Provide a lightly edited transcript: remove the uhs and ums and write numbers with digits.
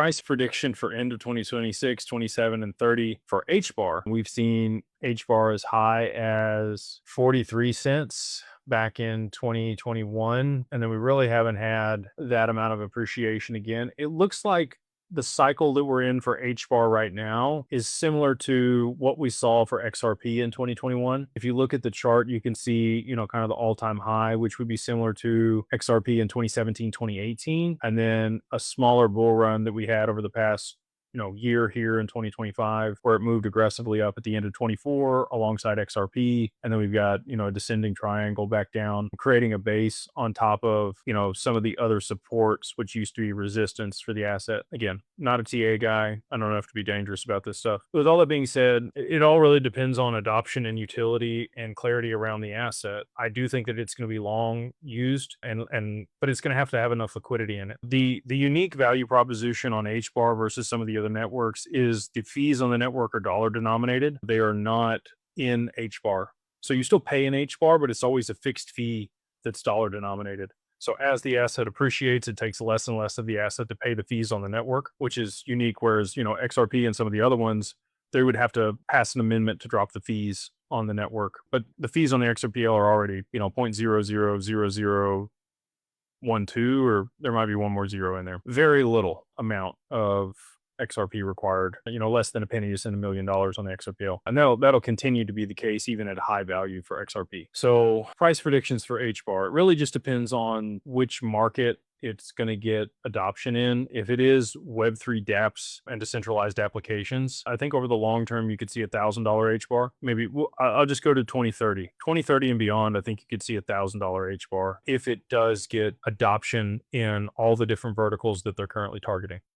Price prediction for end of 2026, 27, and 30 for HBAR. We've seen HBAR as high as 43 cents back in 2021. And then we really haven't had that amount of appreciation again. It looks like the cycle that we're in for HBAR right now is similar to what we saw for XRP in 2021. If you look at the chart, you can see, kind of the all-time high, which would be similar to XRP in 2017, 2018, and then a smaller bull run that we had over the past year here in 2025, where it moved aggressively up at the end of 24 alongside XRP. And then we've got, a descending triangle back down, creating a base on top of, some of the other supports, which used to be resistance for the asset. Again, not a TA guy. I don't have to be dangerous about this stuff. With all that being said, it all really depends on adoption and utility and clarity around the asset. I do think that it's going to be long used but it's going to have enough liquidity in it. The unique value proposition on HBAR versus some of the other networks is the fees on the network are dollar denominated. They are not in HBAR. So you still pay in HBAR, but it's always a fixed fee that's dollar denominated. So as the asset appreciates, it takes less and less of the asset to pay the fees on the network, which is unique. Whereas, XRP and some of the other ones, they would have to pass an amendment to drop the fees on the network. But the fees on the XRPL are already, 0.000012, or there might be one more zero in there. Very little amount of XRP required, less than a penny to send $1 million on the XRPL. And that'll continue to be the case even at high value for XRP. So price predictions for HBAR, it really just depends on which market it's going to get adoption in. If it is Web3 dApps and decentralized applications, I think over the long term, you could see $1,000 HBAR. Maybe I'll just go to 2030. 2030 and beyond, I think you could see $1,000 HBAR if it does get adoption in all the different verticals that they're currently targeting.